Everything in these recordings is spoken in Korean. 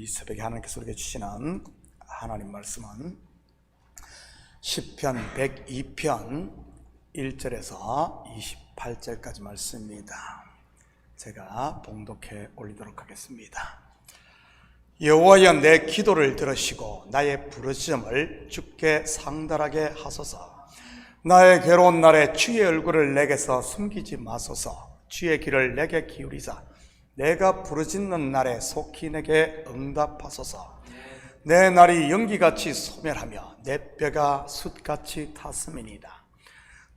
이 새벽에 하나님께서 우리에게 주시는 하나님 말씀은 시편 102편 1절에서 28절까지 말씀입니다. 제가 봉독해 올리도록 하겠습니다. 여호와여, 내 기도를 들으시고 나의 부르짖음을 주께 상달하게 하소서. 나의 괴로운 날에 주의 얼굴을 내게서 숨기지 마소서. 주의 귀를 내게 기울이사 내가 부르짖는 날에 속히 내게 응답하소서. 내 날이 연기같이 소멸하며 내 뼈가 숯같이 탔음이니이다.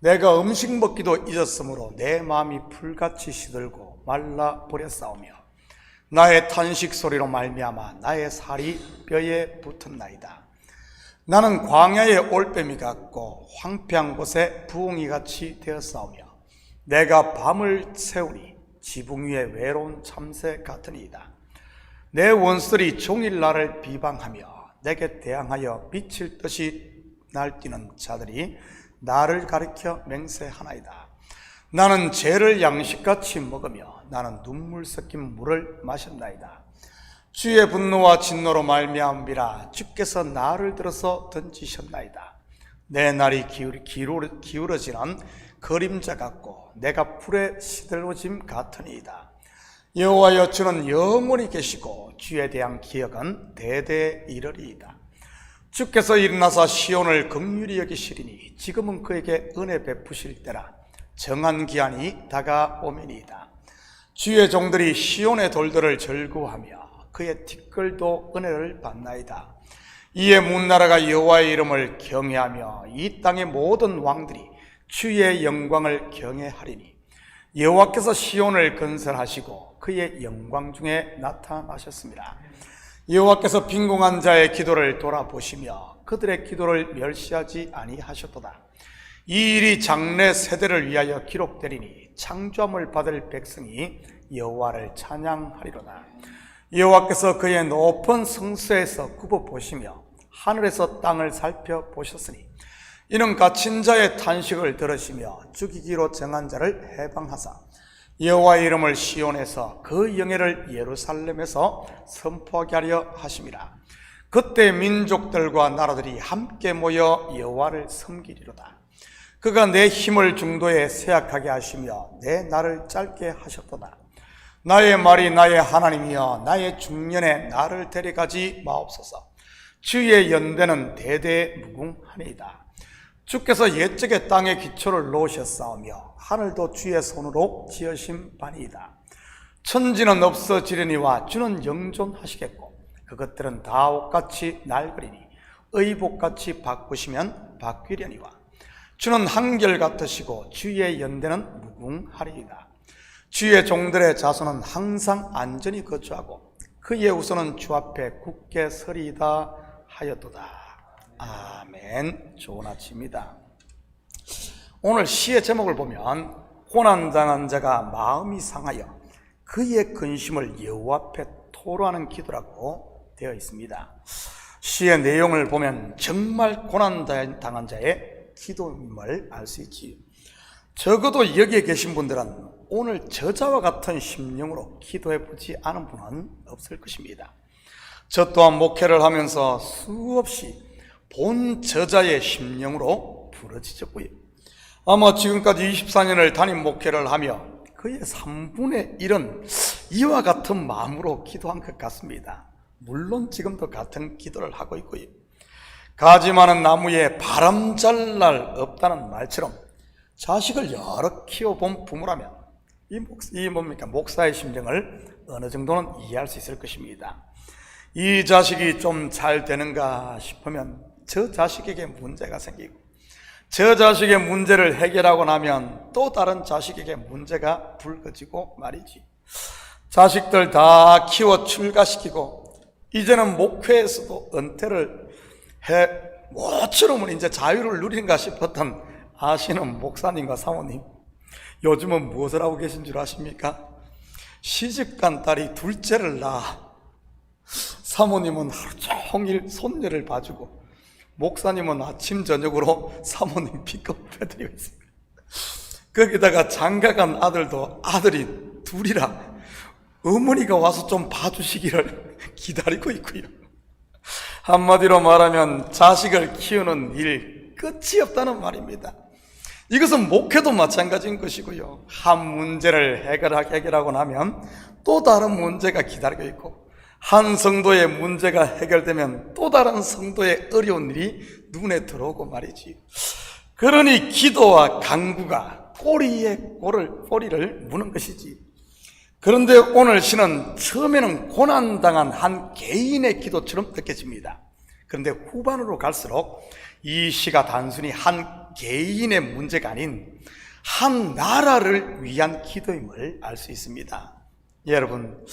내가 음식 먹기도 잊었으므로 내 마음이 풀같이 시들고 말라버렸사오며 나의 탄식 소리로 말미암아 나의 살이 뼈에 붙었나이다. 나는 광야의 올빼미 같고 황폐한 곳에 부엉이같이 되었사오며 내가 밤을 새우니 지붕 위에 외로운 참새 같으니이다. 내 원수들이 종일 나를 비방하며 내게 대항하여 미칠 듯이 날뛰는 자들이 나를 가리켜 맹세하나이다. 나는 죄를 양식같이 먹으며 나는 눈물 섞인 물을 마셨나이다. 주의 분노와 진노로 말미암으리라. 주께서 나를 들어서 던지셨나이다. 내 날이 기울어지는 그림자 같고 내가 풀에 시들어짐 같으니이다. 여호와여, 주는 영원히 계시고 주에 대한 기억은 대대에 이르리이다. 주께서 일어나사 시온을 긍휼히 여기시리니 지금은 그에게 은혜 베푸실 때라. 정한 기한이 다가오미니이다. 주의 종들이 시온의 돌들을 절구하며 그의 티끌도 은혜를 받나이다. 이에 문나라가 여호와의 이름을 경외하며 이 땅의 모든 왕들이 주의 영광을 경외하리니 여호와께서 시온을 건설하시고 그의 영광 중에 나타나셨습니다. 여호와께서 빈궁한 자의 기도를 돌아보시며 그들의 기도를 멸시하지 아니하셨도다. 이 일이 장래 세대를 위하여 기록되리니 창조함을 받을 백성이 여호와를 찬양하리로다. 여호와께서 그의 높은 성소에서 굽어보시며 하늘에서 땅을 살펴보셨으니 이는 갇힌 자의 탄식을 들으시며 죽이기로 정한 자를 해방하사 여호와의 이름을 시온에서 그 영예를 예루살렘에서 선포하게 하려 하심이라. 그때 민족들과 나라들이 함께 모여 여호와를 섬기리로다. 그가 내 힘을 중도에 쇠약하게 하시며 내 날을 짧게 하셨도다. 나의 말이 나의 하나님이여, 나의 중년에 나를 데려가지 마옵소서. 주의 연대는 대대 무궁하니이다. 주께서 옛적에 땅에 기초를 놓으셨사오며 하늘도 주의 손으로 지으신 바니이다. 천지는 없어지려니와 주는 영존하시겠고 그것들은 다 옷같이 낡으리니 의복같이 바꾸시면 바뀌려니와 주는 한결같으시고 주의 연대는 무궁하리이다. 주의 종들의 자손은 항상 안전히 거주하고 그의 후손은 주 앞에 굳게 서리이다 하였도다. 아멘. 좋은 아침입니다. 오늘 시의 제목을 보면 고난당한 자가 마음이 상하여 그의 근심을 여호와 앞에 토로하는 기도라고 되어 있습니다. 시의 내용을 보면 정말 고난당한 자의 기도임을 알 수 있지요. 적어도 여기에 계신 분들은 오늘 저자와 같은 심령으로 기도해 보지 않은 분은 없을 것입니다. 저 또한 목회를 하면서 수없이 본 저자의 심령으로 부러지셨고요. 아마 지금까지 24년을 담임 목회를 하며 그의 3분의 1은 이와 같은 마음으로 기도한 것 같습니다. 물론 지금도 같은 기도를 하고 있고요. 가지 많은 나무에 바람 잘 날 없다는 말처럼 자식을 여러 키워본 부모라면 목사의 심정을 어느 정도는 이해할 수 있을 것입니다. 이 자식이 좀 잘 되는가 싶으면 저 자식에게 문제가 생기고 저 자식의 문제를 해결하고 나면 또 다른 자식에게 문제가 불거지고 말이지. 자식들 다 키워 출가시키고 이제는 목회에서도 은퇴를 해 모처럼은 이제 자유를 누린가 싶었던 아시는 목사님과 사모님, 요즘은 무엇을 하고 계신 줄 아십니까? 시집간 딸이 둘째를 낳아 사모님은 하루 종일 손녀를 봐주고 목사님은 아침 저녁으로 사모님 픽업 해드리고 있습니다. 거기다가 장가간 아들도 아들이 둘이라 어머니가 와서 좀 봐주시기를 기다리고 있고요. 한마디로 말하면 자식을 키우는 일 끝이 없다는 말입니다. 이것은 목회도 마찬가지인 것이고요. 한 문제를 해결하고 나면 또 다른 문제가 기다리고 있고, 한 성도의 문제가 해결되면 또 다른 성도의 어려운 일이 눈에 들어오고 말이지. 그러니 기도와 간구가 꼬리에 꼬리를 무는 것이지. 그런데 오늘 시는 처음에는 고난당한 한 개인의 기도처럼 느껴집니다. 그런데 후반으로 갈수록 이 시가 단순히 한 개인의 문제가 아닌 한 나라를 위한 기도임을 알 수 있습니다. 여러분,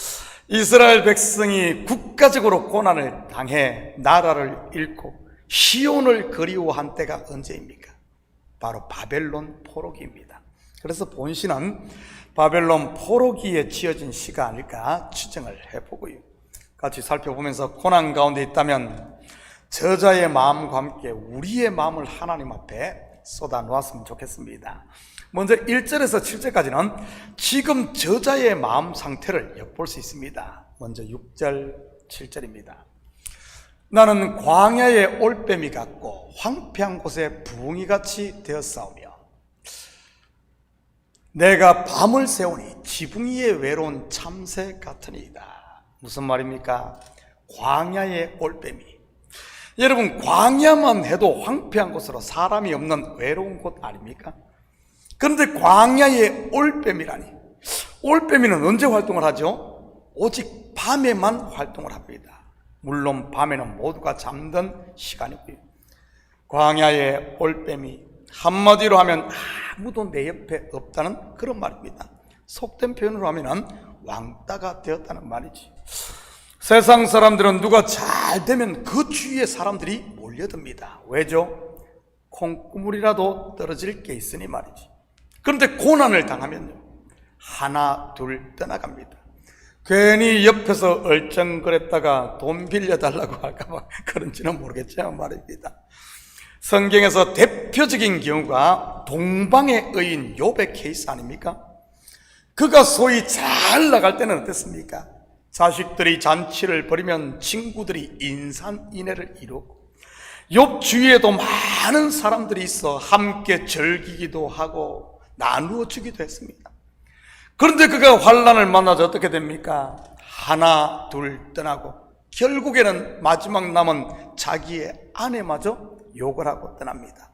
이스라엘 백성이 국가적으로 고난을 당해 나라를 잃고 시온을 그리워한 때가 언제입니까? 바로 바벨론 포로기입니다. 그래서 본시는 바벨론 포로기에 지어진 시가 아닐까 추정을 해보고요. 같이 살펴보면서 고난 가운데 있다면 저자의 마음과 함께 우리의 마음을 하나님 앞에 쏟아 놓았으면 좋겠습니다. 먼저 1절에서 7절까지는 지금 저자의 마음 상태를 엿볼 수 있습니다. 먼저 6절, 7절입니다. 나는 광야의 올빼미 같고 황폐한 곳에 부엉이같이 되었사오며 내가 밤을 새우니 지붕 위에 외로운 참새 같으니이다. 무슨 말입니까? 광야의 올빼미. 여러분, 광야만 해도 황폐한 곳으로 사람이 없는 외로운 곳 아닙니까? 그런데 광야의 올빼미라니. 올빼미는 언제 활동을 하죠? 오직 밤에만 활동을 합니다. 물론 밤에는 모두가 잠든 시간이고요. 광야의 올빼미, 한마디로 하면 아무도 내 옆에 없다는 그런 말입니다. 속된 표현으로 하면 왕따가 되었다는 말이지. 세상 사람들은 누가 잘 되면 그 주위에 사람들이 몰려듭니다. 왜죠? 콩고물이라도 떨어질 게 있으니 말이지. 그런데 고난을 당하면요, 하나 둘 떠나갑니다. 괜히 옆에서 얼쩡거렸다가 돈 빌려달라고 할까봐 그런지는 모르겠지만 말입니다. 성경에서 대표적인 경우가 동방의 의인 욥의 케이스 아닙니까? 그가 소위 잘 나갈 때는 어땠습니까? 자식들이 잔치를 벌이면 친구들이 인산인해를 이루고 욥 주위에도 많은 사람들이 있어 함께 즐기기도 하고 나누어 주기도 했습니다. 그런데 그가 환난을 만나서 어떻게 됩니까? 하나 둘 떠나고 결국에는 마지막 남은 자기의 아내마저 욕을 하고 떠납니다.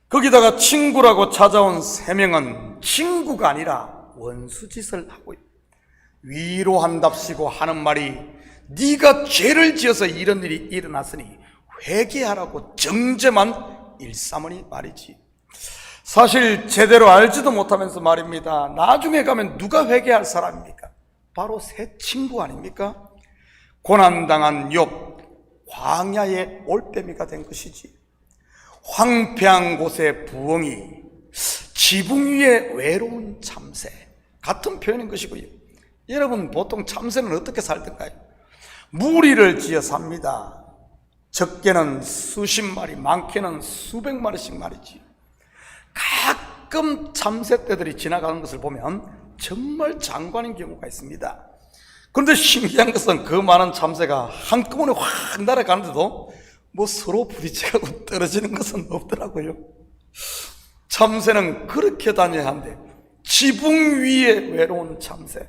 거기다가 친구라고 찾아온 3명은 친구가 아니라 원수짓을 하고 위로한답시고 하는 말이 네가 죄를 지어서 이런 일이 일어났으니 회개하라고 정죄만 일삼으니 말이지. 사실 제대로 알지도 못하면서 말입니다. 나중에 가면 누가 회개할 사람입니까? 바로 새 친구 아닙니까? 고난당한 욥, 광야의 올빼미가 된 것이지. 황폐한 곳에 부엉이, 지붕 위에 외로운 참새, 같은 표현인 것이고요. 여러분, 보통 참새는 어떻게 살던가요? 무리를 지어 삽니다. 적게는 수십 마리, 많게는 수백 마리씩 말이지. 가끔 참새떼들이 지나가는 것을 보면 정말 장관인 경우가 있습니다. 그런데 신기한 것은 그 많은 참새가 한꺼번에 확 날아가는데도 뭐 서로 부딪혀가고 떨어지는 것은 없더라고요. 참새는 그렇게 다녀야 한대. 지붕 위에 외로운 참새.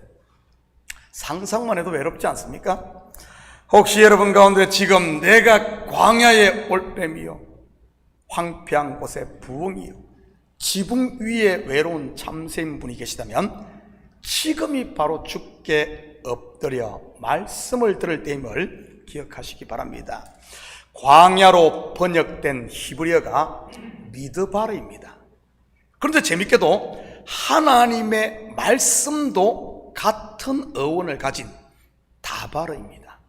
상상만 해도 외롭지 않습니까? 혹시 여러분 가운데 지금 내가 광야의 올빼미요, 황폐한 곳에 부엉이요, 지붕 위에 외로운 참새인 분이 계시다면 지금이 바로 주께 엎드려 말씀을 들을 때임을 기억하시기 바랍니다. 광야로 번역된 히브리어가 미드바르입니다. 그런데 재밌게도 하나님의 말씀도 같은 어원을 가진 다바르입니다.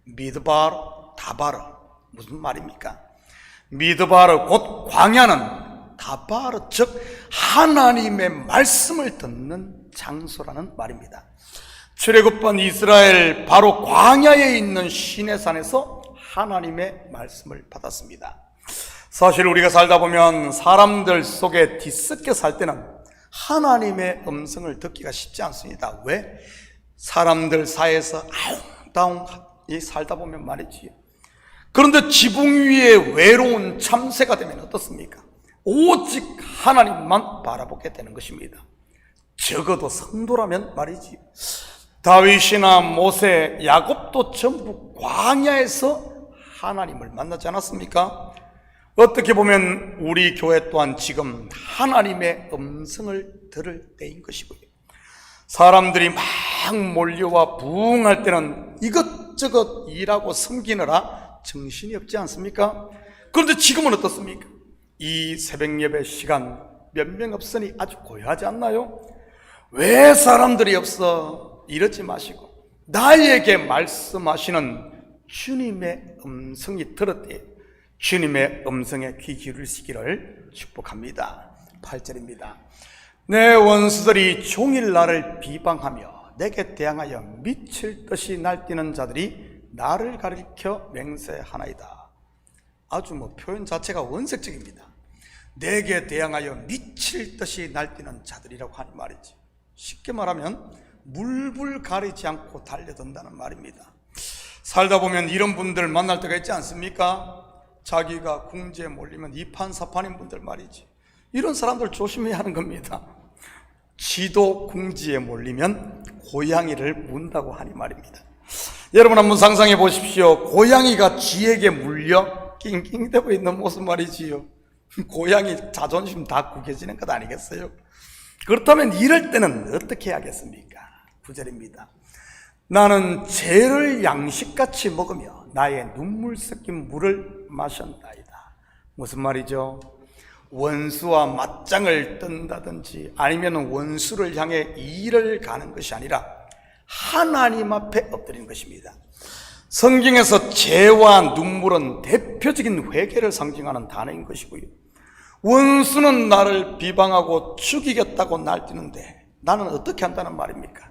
미드바르, 다바르, 무슨 말입니까? 미드바르 곧 광야는 다바르, 즉 하나님의 말씀을 듣는 장소라는 말입니다. 출애굽한 이스라엘 바로 광야에 있는 시내산에서 하나님의 말씀을 받았습니다. 사실 우리가 살다 보면 사람들 속에 뒤섞여 살 때는 하나님의 음성을 듣기가 쉽지 않습니다. 왜? 사람들 사이에서 아웅다웅 살다 보면 말이지요. 그런데 지붕 위에 외로운 참새가 되면 어떻습니까? 오직 하나님만 바라보게 되는 것입니다. 적어도 성도라면 말이지요. 다윗이나 모세, 야곱도 전부 광야에서 하나님을 만나지 않았습니까? 어떻게 보면 우리 교회 또한 지금 하나님의 음성을 들을 때인 것이고요. 사람들이 막 몰려와 부흥할 때는 이것저것 일하고 섬기느라 정신이 없지 않습니까? 그런데 지금은 어떻습니까? 이 새벽 예배 시간 몇 명 없으니 아주 고요하지 않나요? 왜 사람들이 없어? 이러지 마시고 나에게 말씀하시는 주님의 음성이 들었대요. 주님의 음성에 귀 기울이시기를 축복합니다. 8절입니다. 내 원수들이 종일 나를 비방하며 내게 대항하여 미칠 듯이 날뛰는 자들이 나를 가리켜 맹세하나이다. 아주 표현 자체가 원색적입니다. 내게 대항하여 미칠 듯이 날뛰는 자들이라고 하는 말이지. 쉽게 말하면 물불 가리지 않고 달려든다는 말입니다. 살다 보면 이런 분들 만날 때가 있지 않습니까? 자기가 궁지에 몰리면 이판사판인 분들 말이지. 이런 사람들 조심해야 하는 겁니다. 지도 궁지에 몰리면 고양이를 문다고 하니 말입니다. 여러분 한번 상상해 보십시오. 고양이가 쥐에게 물려 낑낑대고 있는 모습 말이지요. 고양이 자존심 다 구겨지는 것 아니겠어요? 그렇다면 이럴 때는 어떻게 해야겠습니까? 9절입니다. 나는 죄를 양식같이 먹으며 나의 눈물 섞인 물을 마셨나이다. 무슨 말이죠? 원수와 맞짱을 뜬다든지 아니면 원수를 향해 일을 가는 것이 아니라 하나님 앞에 엎드리는 것입니다. 성경에서 죄와 눈물은 대표적인 회개를 상징하는 단어인 것이고요. 원수는 나를 비방하고 죽이겠다고 날뛰는데 나는 어떻게 한다는 말입니까?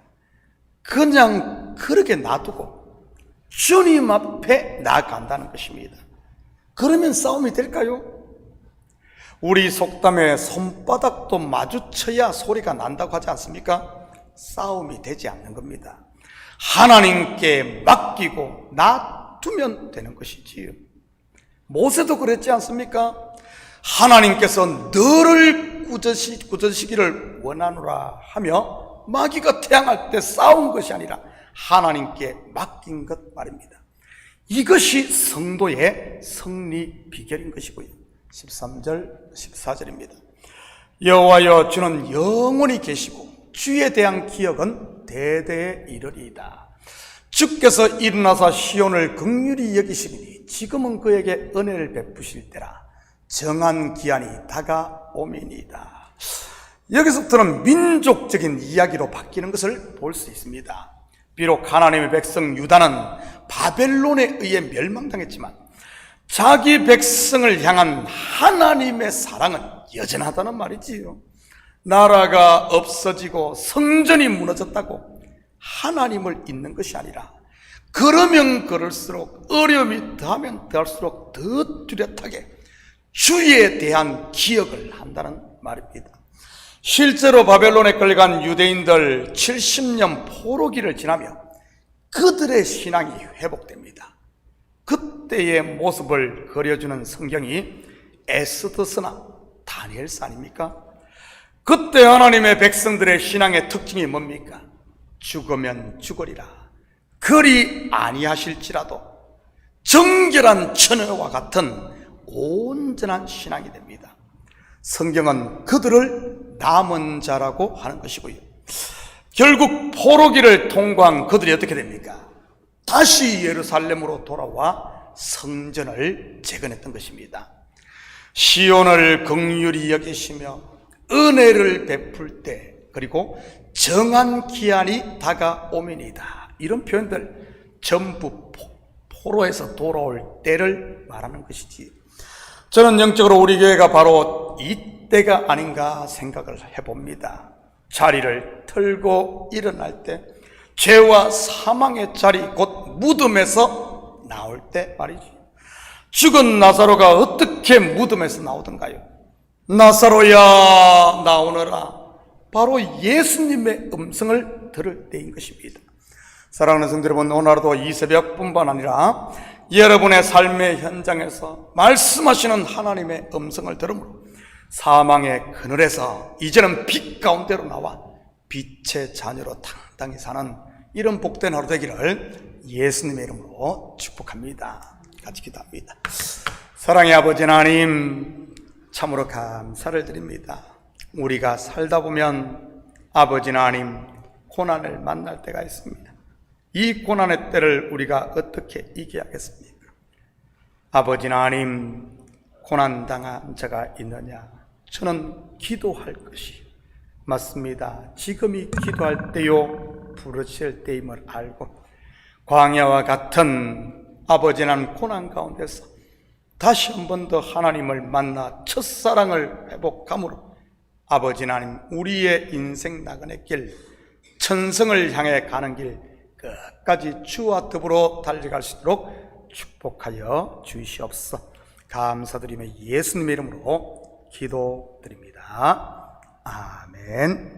그냥 그렇게 놔두고 주님 앞에 나아간다는 것입니다. 그러면 싸움이 될까요? 우리 속담에 손바닥도 마주쳐야 소리가 난다고 하지 않습니까? 싸움이 되지 않는 겁니다. 하나님께 맡기고 놔두면 되는 것이지요. 모세도 그랬지 않습니까? 하나님께서 너를 꾸짖으시기를 원하노라 하며 마귀가 태양할 때 싸운 것이 아니라 하나님께 맡긴 것 말입니다. 이것이 성도의 승리 비결인 것이고요. 13절 14절입니다. 여호와여 주는 영원히 계시고 주에 대한 기억은 대대에 이르리이다. 주께서 일어나사 시온을 긍휼히 여기시리니 지금은 그에게 은혜를 베푸실 때라. 정한 기한이 다가오미니이다. 여기서부터는 민족적인 이야기로 바뀌는 것을 볼 수 있습니다. 비록 하나님의 백성 유다는 바벨론에 의해 멸망당했지만 자기 백성을 향한 하나님의 사랑은 여전하다는 말이지요. 나라가 없어지고 성전이 무너졌다고 하나님을 잊는 것이 아니라 그러면 그럴수록 어려움이 더하면 더할수록 더 뚜렷하게 주에 대한 기억을 한다는 말입니다. 실제로 바벨론에 끌려간 유대인들 70년 포로기를 지나며 그들의 신앙이 회복됩니다. 그때의 모습을 그려주는 성경이 에스더서나 다니엘서 아닙니까? 그때 하나님의 백성들의 신앙의 특징이 뭡니까? 죽으면 죽으리라 그리 아니하실지라도 정결한 처녀와 같은 온전한 신앙이 됩니다. 성경은 그들을 남은 자라고 하는 것이고요. 결국 포로기를 통과한 그들이 어떻게 됩니까? 다시 예루살렘으로 돌아와 성전을 재건했던 것입니다. 시온을 긍휼히 여기시며 은혜를 베풀 때 그리고 정한 기한이 다가오면이다. 이런 표현들 전부 포로에서 돌아올 때를 말하는 것이지. 저는 영적으로 우리 교회가 바로 이때가 아닌가 생각을 해봅니다. 자리를 털고 일어날 때 죄와 사망의 자리 곧 무덤에서 나올 때 말이지. 죽은 나사로가 어떻게 무덤에서 나오던가요? 나사로야 나오너라. 바로 예수님의 음성을 들을 때인 것입니다. 사랑하는 성도 여러분, 오늘 하루도 이 새벽뿐만 아니라 여러분의 삶의 현장에서 말씀하시는 하나님의 음성을 들음으로 사망의 그늘에서 이제는 빛 가운데로 나와 빛의 자녀로 당당히 사는 이런 복된 하루 되기를 예수님의 이름으로 축복합니다. 같이 기도합니다. 사랑의 아버지 하나님, 참으로 감사를 드립니다. 우리가 살다 보면 아버지 하나님, 고난을 만날 때가 있습니다. 이 고난의 때를 우리가 어떻게 이겨야겠습니까? 아버지 하나님, 고난당한 자가 있느냐? 저는 기도할 것이 맞습니다. 지금이 기도할 때요, 부르실 때임을 알고 광야와 같은 아버지 하나님 고난 가운데서 다시 한 번 더 하나님을 만나 첫사랑을 회복함으로 아버지 하나님, 우리의 인생 나그네 길, 천성을 향해 가는 길 끝까지 주와 더불어 달려갈 수 있도록 축복하여 주시옵소서. 감사드리며 예수님의 이름으로 기도드립니다. 아멘.